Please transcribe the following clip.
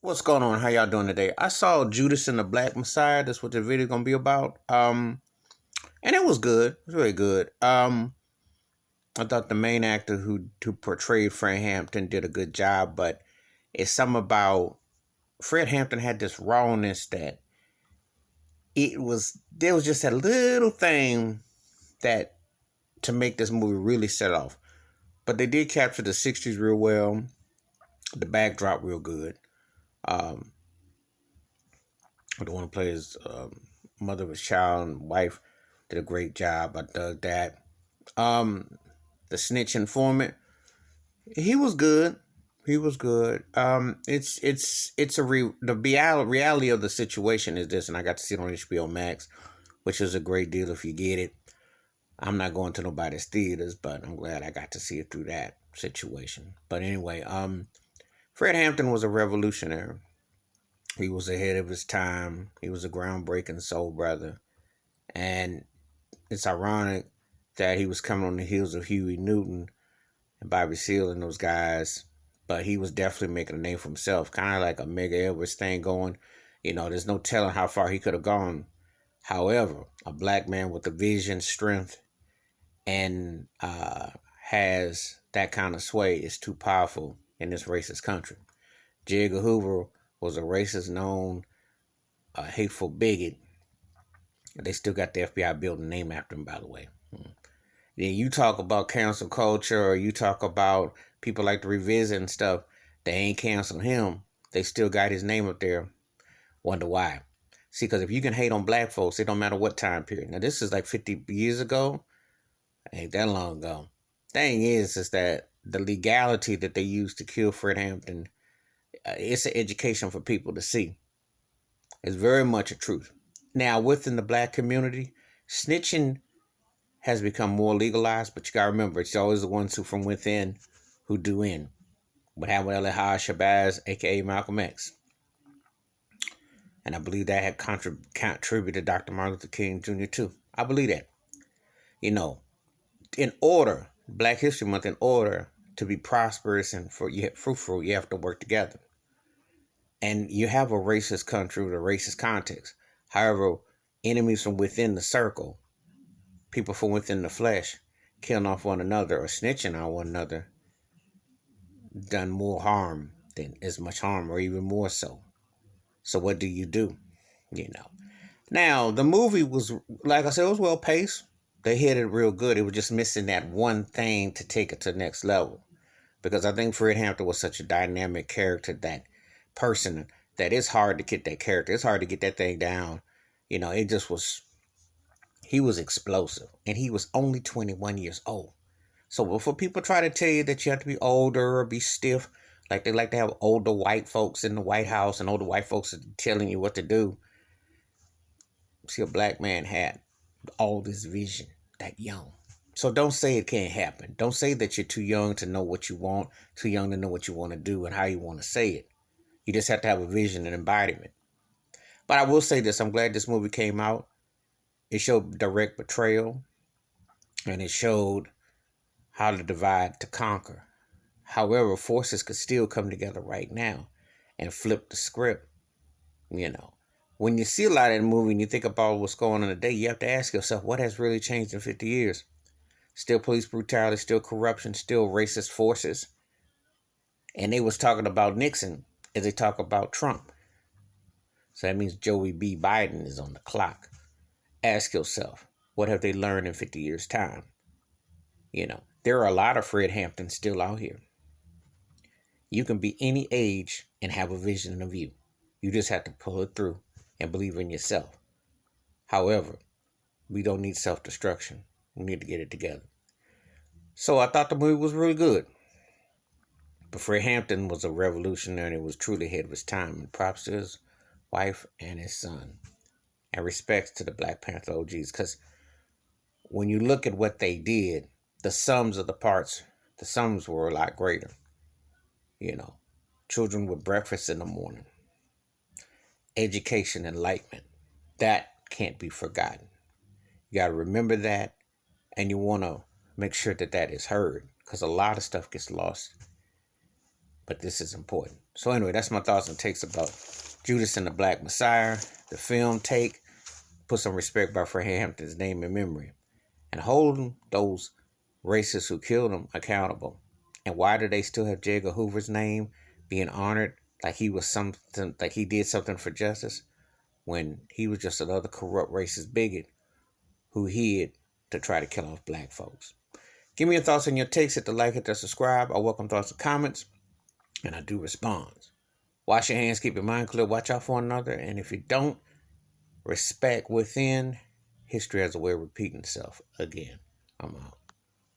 What's going on? How y'all doing today? I saw Judas and the Black Messiah. That's what the video gonna be about. And it was good. It was really good. I thought the main actor who portrayed Fred Hampton did a good job, but it's something about Fred Hampton had this rawness that there was just a little thing that to make this movie really set off. But they did capture the '60s real well, the backdrop real good. Um, the one who plays mother of his child and wife did a great job. I dug that. The snitch informant, he was good. He was good. The reality of the situation is this, and I got to see it on HBO Max, which is a great deal if you get it. I'm not going to nobody's theaters, but I'm glad I got to see it through that situation. But anyway, Fred Hampton was a revolutionary. He was ahead of his time. He was a groundbreaking soul brother. And it's ironic that he was coming on the heels of Huey Newton and Bobby Seale and those guys, but he was definitely making a name for himself, kind of like a Mega Edwards thing going. There's no telling how far he could have gone. However, a black man with a vision, strength, and has that kind of sway is too powerful in this racist country. J. Edgar Hoover was a racist, known, hateful bigot. They still got the FBI building name after him, by the way. Then you talk about cancel culture, or you talk about people like to revisit and stuff. They ain't canceled him. They still got his name up there. Wonder why? See, because if you can hate on black folks, it don't matter what time period. Now, this is like 50 years ago. Ain't that long ago. Thing is that the legality that they used to kill Fred Hampton, it's an education for people to see. It's very much a truth. Now, within the black community, snitching has become more legalized, but you gotta remember, it's always the ones who from within who do in. What happened with Elijah Shabazz, aka Malcolm X. And I believe that had contributed to Dr. Martin Luther King Jr. too. I believe that. In order, Black History Month, in order to be prosperous and fruitful, you have to work together. And you have a racist country with a racist context. However, enemies from within the circle, people from within the flesh, killing off one another or snitching on one another, done more harm than as much harm, or even more so. So what do? Now, the movie was, like I said, it was well paced. They hit it real good. It was just missing that one thing to take it to the next level. Because I think Fred Hampton was such a dynamic character, that person, that it's hard to get that character. It's hard to get that thing down. It just was, he was explosive. And he was only 21 years old. So before people try to tell you that you have to be older or be stiff, like they like to have older white folks in the White House and older white folks telling you what to do. See, a black man had all this vision that young. So don't say it can't happen. Don't say that you're too young to know what you want, too young to know what you want to do and how you want to say it. You just have to have a vision and embodiment. But I will say this, I'm glad this movie came out. It showed direct betrayal, and it showed how to divide to conquer. However, forces could still come together right now and flip the script. When you see a lot of the movie and you think about what's going on today, you have to ask yourself, what has really changed in 50 years? Still police brutality, still corruption, still racist forces. And they was talking about Nixon as they talk about Trump. So that means Joey B. Biden is on the clock. Ask yourself, what have they learned in 50 years' time? There are a lot of Fred Hamptons still out here. You can be any age and have a vision and a view. You just have to pull it through and believe in yourself. However, we don't need self-destruction. We need to get it together. So I thought the movie was really good. But Fred Hampton was a revolutionary and it was truly ahead of his time. And props to his wife and his son. And respects to the Black Panther OGs. Because when you look at what they did, the sums of the parts, the sums were a lot greater. Children with breakfast in the morning. Education, enlightenment. That can't be forgotten. You got to remember that, and you want to make sure that that is heard, because a lot of stuff gets lost but this is important. So anyway, that's my thoughts and takes about Judas and the Black Messiah. The film Take, put some respect by Fred Hampton's name and memory, and holding those racists who killed him accountable. And why do they still have J. Edgar Hoover's name being honored like he was something, like he did something for justice, when he was just another corrupt racist bigot who hid to try to kill off black folks? Give me your thoughts and your takes. Hit the like, hit the subscribe. I welcome thoughts and comments, and I do respond. Wash your hands, keep your mind clear, watch out for one another, and if you don't, respect within. History has a way of repeating itself again. I'm out.